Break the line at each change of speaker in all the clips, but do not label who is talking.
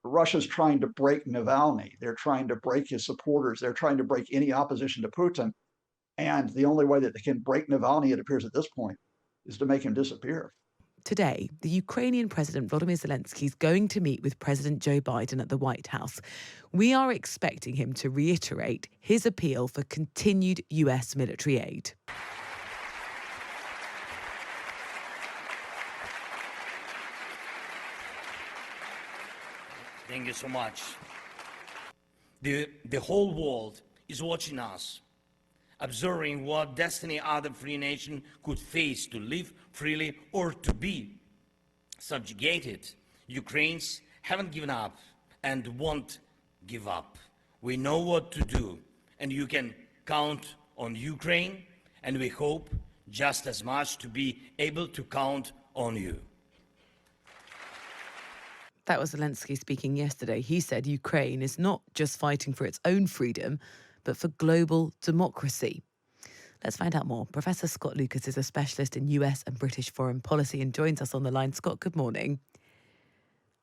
Russia's trying to break Navalny. They're trying to break his supporters. They're trying to break any opposition to Putin. And the only way that they can break Navalny, it appears at this point, is to make him disappear.
Today, the Ukrainian President Volodymyr Zelensky is going to meet with President Joe Biden at the White House. We are expecting him to reiterate his appeal for continued US military aid.
Thank you so much. The whole world is watching us, observing what destiny other free nation could face to live freely or to be subjugated. Ukrainians haven't given up and won't give up. We know what to do, and you can count on Ukraine, and we hope just as much to be able to count on you.
That was Zelensky speaking yesterday. He said Ukraine is not just fighting for its own freedom, but for global democracy. Let's find out more. Professor Scott Lucas is a specialist in US and British foreign policy and joins us on the line. Scott, good morning.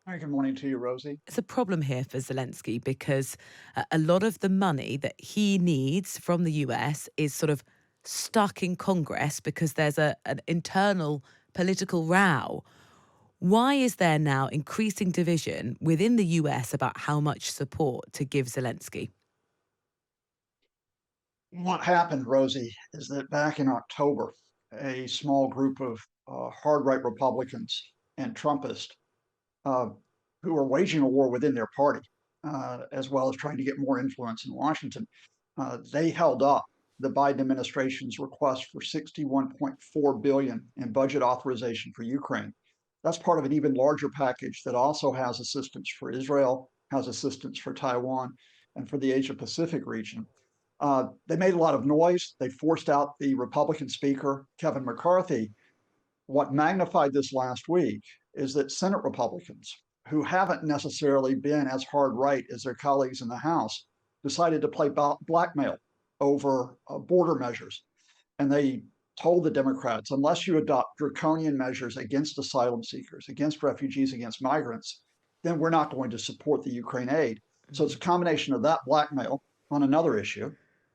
Hi, good morning to you, Rosie.
It's a problem here for Zelensky because a lot of the money that he needs from the US is sort of stuck in Congress because there's an internal political row. Why is there now increasing division within the US about how much support to give Zelensky?
What happened, Rosie, is that back in October, a small group of hard right Republicans and Trumpists uh, who were waging a war within their party, as well as trying to get more influence in Washington, they held up the Biden administration's request for $61.4 billion in budget authorization for Ukraine. That's part of an even larger package that also has assistance for Israel, has assistance for Taiwan, and for the Asia Pacific region. They made a lot of noise. They forced out the Republican Speaker, Kevin McCarthy. What magnified this last week is that Senate Republicans, who haven't necessarily been as hard right as their colleagues in the House, decided to play blackmail over border measures. And they told the Democrats, unless you adopt draconian measures against asylum seekers, against refugees, against migrants, then we're not going to support the Ukraine aid. So it's a combination of that blackmail on another issue,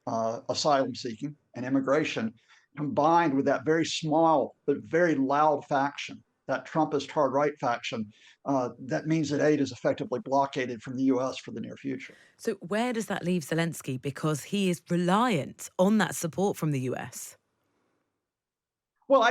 asylum seeking and immigration, combined with that very small but very loud faction, that Trumpist hard right faction, that means that aid is effectively blockaded from the US for the near future.
So where does that leave Zelensky? Because he is reliant on that support from the US.
Well,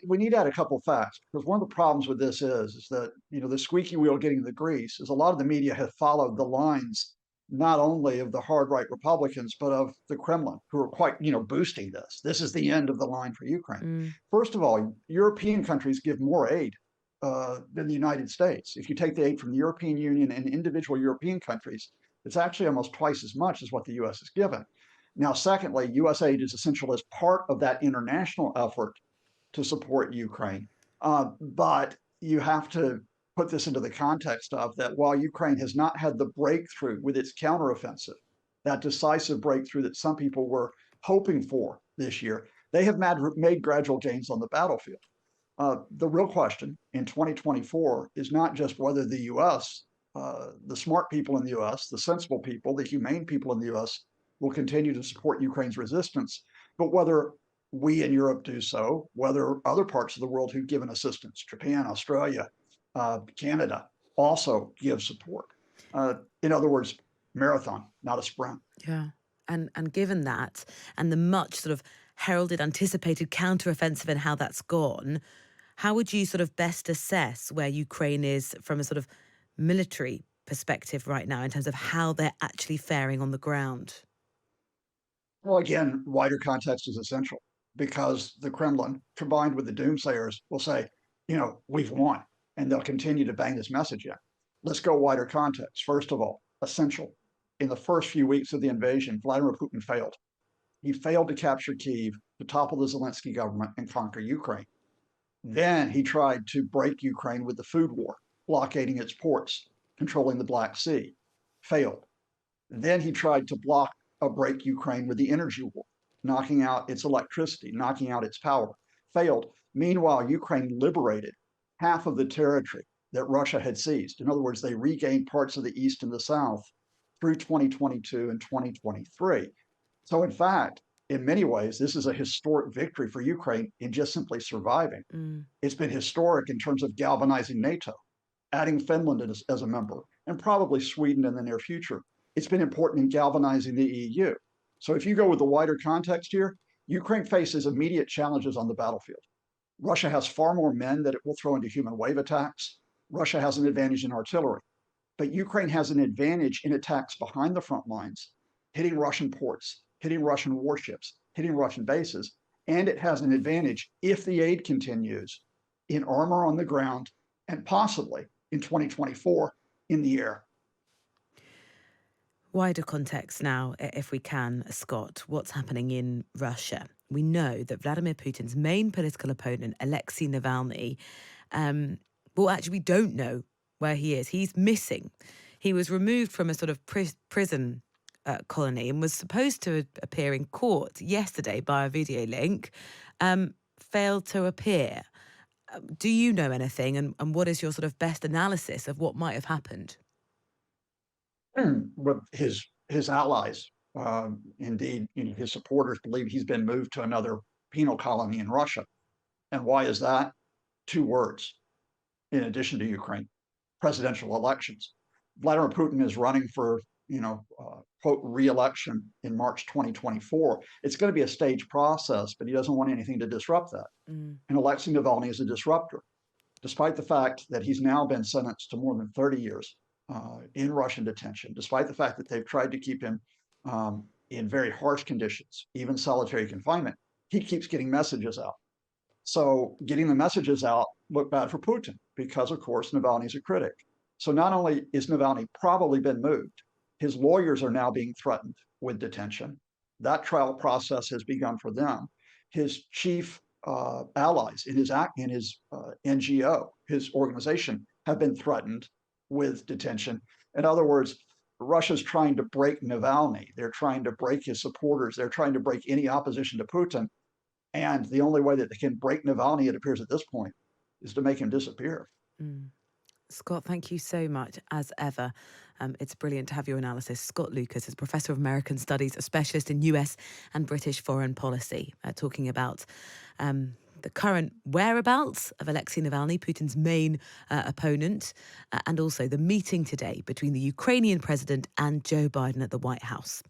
we need to add a couple of facts because one of the problems with this is that the squeaky wheel getting the grease is a lot of the media have followed the lines not only of the hard right Republicans but of the Kremlin, who are quite boosting this. This is the end of the line for Ukraine. First of all, European countries give more aid than the United States. If you take the aid from the European Union and individual European countries, it's actually almost twice as much as what the U.S. has given. Now, secondly, U.S. aid is essential as part of that international effort to support Ukraine. But you have to put this into the context of that while Ukraine has not had the breakthrough with its counteroffensive, that decisive breakthrough that some people were hoping for this year, they have made gradual gains on the battlefield. The real question in 2024 is not just whether the US, the smart people in the US, the sensible people, the humane people in the US will continue to support Ukraine's resistance, but whether we in Europe do so, whether other parts of the world who've given assistance, Japan, Australia, Canada, also give support. In other words, marathon, not a sprint.
Yeah. And given that and the much sort of heralded, anticipated counteroffensive and how that's gone, how would you sort of best assess where Ukraine is from a sort of military perspective right now in terms of how they're actually faring on the ground?
Well, again, wider context is essential because the Kremlin, combined with the doomsayers, will say, we've won, and they'll continue to bang this message in. Let's go wider context. First of all, essential. In the first few weeks of the invasion, Vladimir Putin failed. He failed to capture Kyiv, to topple the Zelensky government, and conquer Ukraine. Then he tried to break Ukraine with the food war, blockading its ports, controlling the Black Sea. Failed. Then he tried to break Ukraine with the energy war, knocking out its electricity, knocking out its power. Failed. Meanwhile, Ukraine liberated half of the territory that Russia had seized. In other words, they regained parts of the east and the south through 2022 and 2023. So, in fact, in many ways, this is a historic victory for Ukraine in just simply surviving.
Mm.
It's been historic in terms of galvanizing NATO, adding Finland as a member, and probably Sweden in the near future. It's been important in galvanizing the EU. So, if you go with the wider context here, Ukraine faces immediate challenges on the battlefield. Russia has far more men that it will throw into human wave attacks. Russia has an advantage in artillery, but Ukraine has an advantage in attacks behind the front lines, hitting Russian ports, hitting Russian warships, hitting Russian bases, and it has an advantage if the aid continues in armor on the ground and possibly in 2024 in the air.
Wider context now, if we can, Scott, what's happening in Russia? We know that Vladimir Putin's main political opponent, Alexei Navalny, well, actually, we don't know where he is. He's missing. He was removed from a sort of prison colony and was supposed to appear in court yesterday by a video link, failed to appear. Do you know anything, and what is your sort of best analysis of what might have happened?
But his allies, indeed, his supporters believe he's been moved to another penal colony in Russia. And why is that? Two words, in addition to Ukraine: presidential elections. Vladimir Putin is running for, quote, re-election in March 2024. It's going to be a staged process, but he doesn't want anything to disrupt that.
Mm.
And Alexei Navalny is a disruptor, despite the fact that he's now been sentenced to more than 30 years in Russian detention, despite the fact that they've tried to keep him in very harsh conditions, even solitary confinement. He keeps getting messages out. So getting the messages out looked bad for Putin because, of course, Navalny's a critic. So not only is Navalny probably been moved, his lawyers are now being threatened with detention. That trial process has begun for them. His chief allies in his NGO, his organization, have been threatened with detention. In other words, Russia's trying to break Navalny. They're trying to break his supporters. They're trying to break any opposition to Putin. And the only way that they can break Navalny, it appears at this point, is to make him disappear.
Mm. Scott, thank you so much, as ever. It's brilliant to have your analysis. Scott Lucas is Professor of American Studies, a specialist in US and British foreign policy, talking about the current whereabouts of Alexei Navalny, Putin's main opponent, and also the meeting today between the Ukrainian president and Joe Biden at the White House.